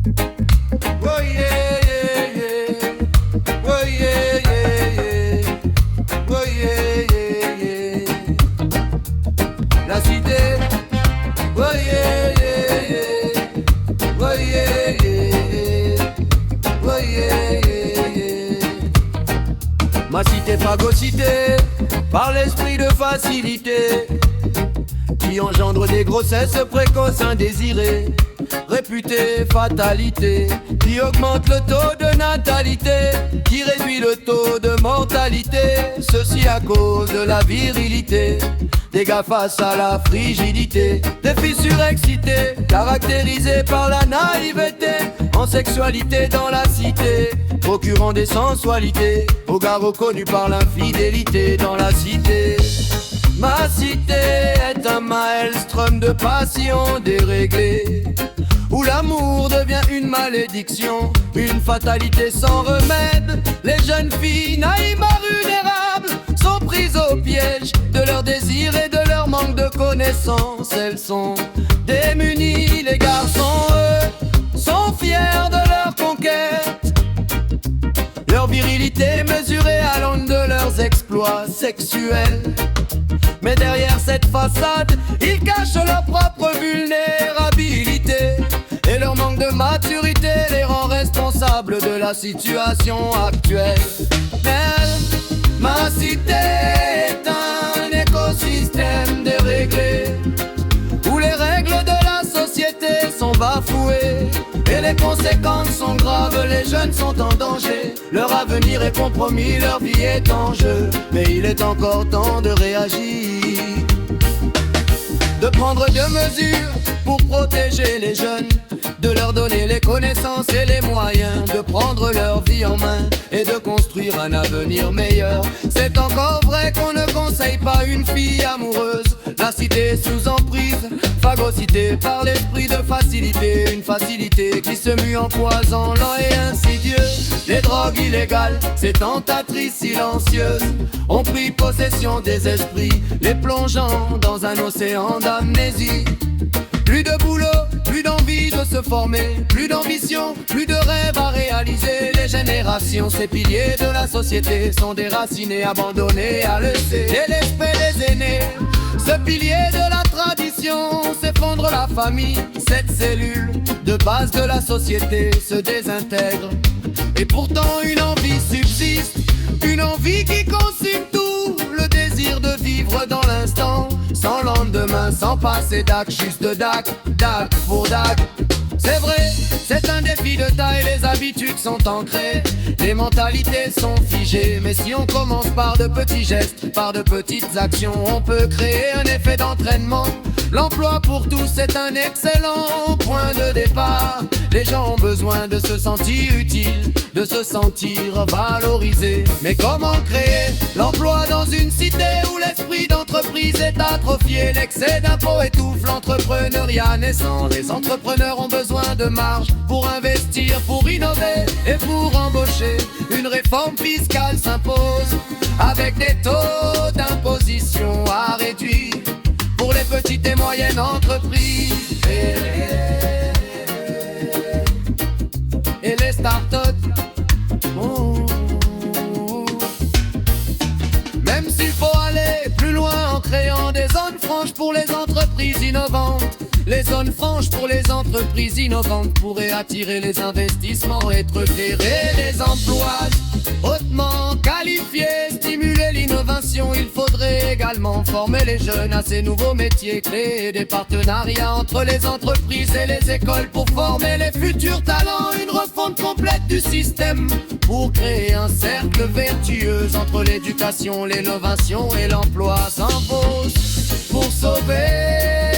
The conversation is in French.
Oh yeah, yeah, yeah. Oh yeah, yeah, yeah. Oh yeah, yeah, yeah. La cité. Oh yeah, yeah, yeah. Oh yeah, yeah, yeah. Oh yeah, yeah, yeah. Ma cité phagocytée par l'esprit de facilité qui engendre des grossesses précoces indésirées, réputée fatalité, qui augmente le taux de natalité, qui réduit le taux de mortalité, ceci à cause de la virilité, des gars face à la frigidité, des filles surexcitées, caractérisées par la naïveté, en sexualité dans la cité, procurant des sensualités, aux gars reconnus par l'infidélité dans la cité. Ma cité est un maelstrom de passion déréglée, où l'amour devient une malédiction, une fatalité sans remède. Les jeunes filles naïvement vulnérables sont prises au piège de leurs désirs et de leur manque de connaissances. Elles sont démunies, les garçons eux sont fiers de leur conquête, leur virilité mesurée à l'aune de leurs exploits sexuels. Mais derrière cette façade, ils cachent leur propre vulnérabilité, et leur manque de maturité les rend responsables de la situation actuelle. Mais ma cité est un écosystème déréglé, où les règles de la société sont bafouées, et les conséquences sont graves, les jeunes sont en danger, leur avenir est compromis, leur vie est en jeu. Mais il est encore temps de réagir, de prendre des mesures pour protéger les jeunes, de leur donner les connaissances et les moyens de prendre leur vie en main et de construire un avenir meilleur. C'est encore vrai qu'on ne conseille pas une fille amoureuse, la cité sous emprise, phagocytée par l'esprit de facilité, une facilité qui se mue en poison lent et insidieux. Les drogues illégales, ces tentatrices silencieuses, ont pris possession des esprits, les plongeant dans un océan d'amnésie. Plus de boulot, plus d'envie de se former, plus d'ambition, plus de rêves à réaliser. Les générations, ces piliers de la société, sont déracinés, abandonnés à laisser. Et l'esprit des aînés, ce pilier de la tradition, s'effondre la famille. Cette cellule de base de la société se désintègre. Et pourtant une envie subsiste, une envie qui consume tout, le désir de vivre dans l'instant, sans lendemain, sans passer d'acte, juste d'acte, d'acte pour d'acte. C'est vrai, c'est un défi de taille, les habitudes sont ancrées, les mentalités sont figées. Mais si on commence par de petits gestes, par de petites actions, on peut créer un effet d'entraînement. L'emploi pour tous est un excellent point de départ. Les gens ont besoin de se sentir utiles, de se sentir valorisés. Mais comment créer l'emploi dans une cité où l'esprit d'entreprise est atrophié? L'excès d'impôts étouffe l'entrepreneuriat naissant. Les entrepreneurs ont besoin de marge pour investir, pour innover et pour embaucher. Une réforme fiscale s'impose avec des taux d'imposition à réduire pour les petites et moyennes entreprises et les start-up. Même s'il faut aller plus loin en créant des zones franches pour les entreprises innovantes. Les zones franches pour les entreprises innovantes pourraient attirer les investissements et créer des emplois hautement qualifiés, stimuler l'innovation. Il faudrait également former les jeunes à ces nouveaux métiers, créer des partenariats entre les entreprises et les écoles pour former les futurs talents. Une refonte complète du système pour créer un cercle vertueux entre l'éducation, l'innovation et l'emploi s'impose pour sauver